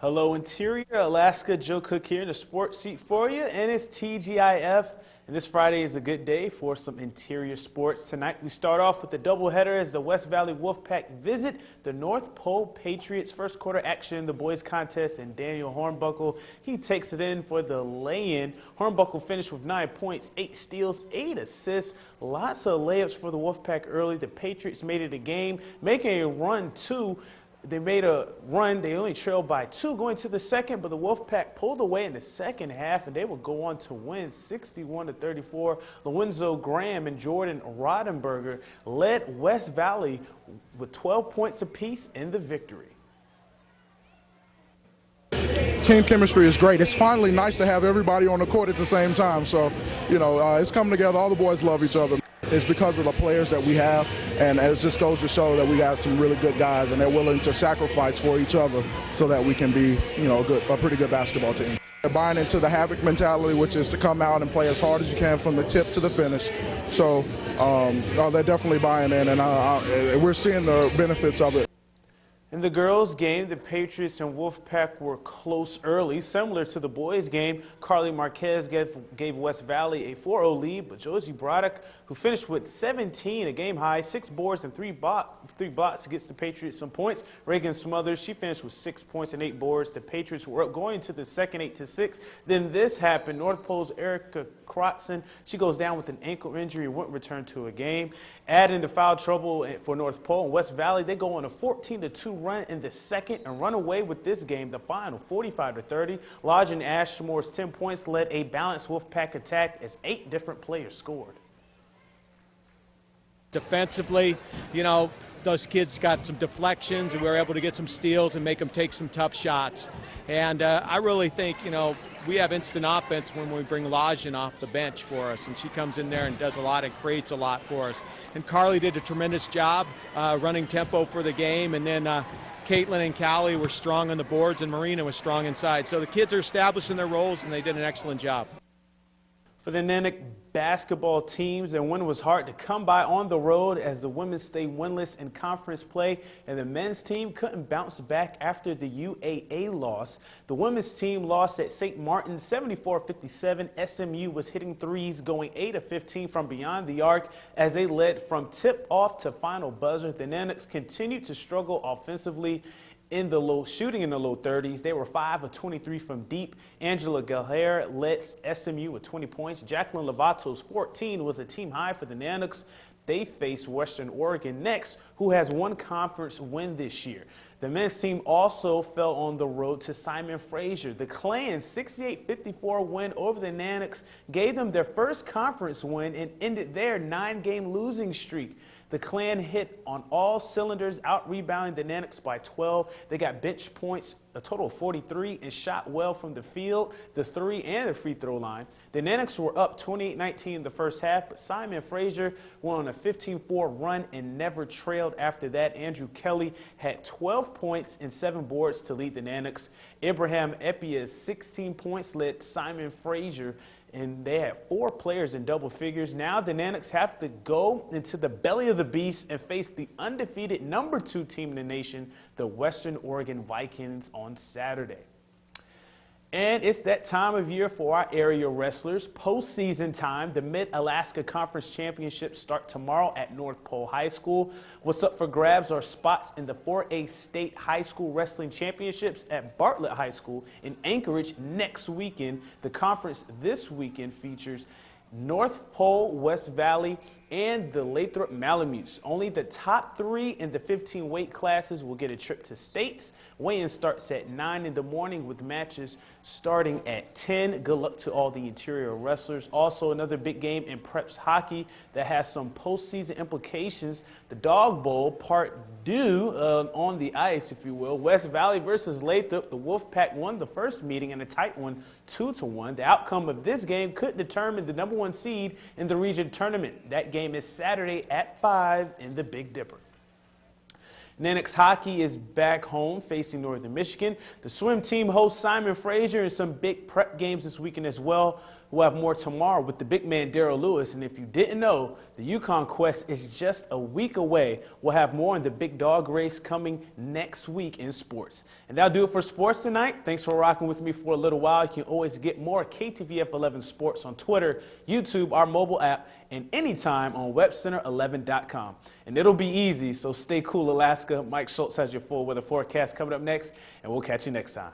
Hello, Interior Alaska. Joe Cook here in the sports seat for you, and it's TGIF. And this Friday is a good day for some interior sports. Tonight we start off with the doubleheader as the West Valley Wolfpack visit the North Pole Patriots. First quarter action in the boys contest, and Daniel Hornbuckle, he takes it in for the lay-in. Hornbuckle finished with 9 points, 8 steals, 8 assists. Lots of layups for the Wolfpack early. The Patriots made it a game, making a run too. They made a run. They only trailed by 2 going to the second, but the Wolfpack pulled away in the second half, and they would go on to win 61-34. Lorenzo Graham and Jordan Rodenberger led West Valley with 12 points apiece in the victory. Team chemistry is great. It's finally nice to have everybody on the court at the same time. So, it's coming together. All the boys love each other. It's because of the players that we have, and it just goes to show that we got some really good guys, and they're willing to sacrifice for each other so that we can be, a pretty good basketball team. They're buying into the Havoc mentality, which is to come out and play as hard as you can from the tip to the finish. So they're definitely buying in, and we're seeing the benefits of it. In the girls' game, the Patriots and Wolfpack were close early. Similar to the boys' game, Carly Marquez gave West Valley a 4-0 lead, but Josie Braddock, who finished with 17, a game high, 6 boards and 3 blocks, gets the Patriots some points. Reagan Smothers, she finished with 6 points and 8 boards. The Patriots were up going to the second 8-6. Then this happened. North Pole's Erica Crotson, she goes down with an ankle injury and wouldn't return to a game. Adding the foul trouble for North Pole and West Valley, they go on a 14-2 run in the second and run away with this game, the final 45-30. Lodge and Ashmore's 10 points led a balanced Wolfpack attack as 8 different players scored. Defensively, those kids got some deflections, and we were able to get some steals and make them take some tough shots. And I really think, we have instant offense when we bring Lodge in off the bench for us, and she comes in there and does a lot and creates a lot for us. And Carly did a tremendous job running tempo for the game, and then Caitlin and Callie were strong on the boards, and Marina was strong inside. So the kids are establishing their roles, and they did an excellent job. For the Nanick basketball teams, and win was hard to come by on the road as the women stayed winless in conference play, and the men's team couldn't bounce back after the UAA loss. The women's team lost at St. Martin 74-57. SMU was hitting threes, going 8 of 15 from beyond the arc as they led from tip-off to final buzzer. The Nanicks continued to struggle offensively, shooting in the low 30s. They were 5 of 23 from deep. Angela Galher led SMU with 20 points. Jacqueline Lovato's 14 was a team high for the Nanicks. They face Western Oregon next, who has one conference win this year. The men's team also fell on the road to Simon Fraser. The Clans' 68-54 win over the Nanicks gave them their first conference win and ended their 9-game losing streak. The Clan hit on all cylinders, out-rebounding the Nanicks by 12. They got bench points, a total of 43, and shot well from the field, the 3 and the free throw line. The Nanicks were up 28-19 in the first half, but Simon Fraser went on a 15-4 run and never trailed after that. Andrew Kelly had 12 points and 7 boards to lead the Nanicks. Abraham Epia's 16 points led Simon Fraser, and they had 4 players in double figures. Now the Nanicks have to go into the belly of the beast and face the undefeated #2 team in the nation, the Western Oregon Vikings, on Saturday. And it's that time of year for our area wrestlers. Postseason time. The Mid-Alaska Conference Championships start tomorrow at North Pole High School. What's up for grabs are spots in the 4A State High School Wrestling Championships at Bartlett High School in Anchorage next weekend. The conference this weekend features North Pole, West Valley, and the Lathrop Malamutes. Only the top 3 in the 15 weight classes will get a trip to states. Weigh-in starts at 9 in the morning with matches starting at 10. Good luck to all the interior wrestlers. Also, another big game in Preps hockey that has some postseason implications. The Dog Bowl Part Due on the ice, if you will. West Valley versus Lathrop. The Wolfpack won the first meeting in a tight one, 2-1. The outcome of this game could determine the #1 seed in the region tournament. That game is Saturday at 5 in the Big Dipper. Nanick's hockey is back home facing Northern Michigan. The swim team hosts Simon Fraser and some big prep games this weekend as well. We'll have more tomorrow with the big man Daryl Lewis. And if you didn't know, the Yukon Quest is just a week away. We'll have more on the big dog race coming next week in sports. And that'll do it for sports tonight. Thanks for rocking with me for a little while. You can always get more KTVF 11 Sports on Twitter, YouTube, our mobile app, and anytime on webcenter11.com. And it'll be easy, so stay cool, Alaska. Mike Schultz has your full weather forecast coming up next, and we'll catch you next time.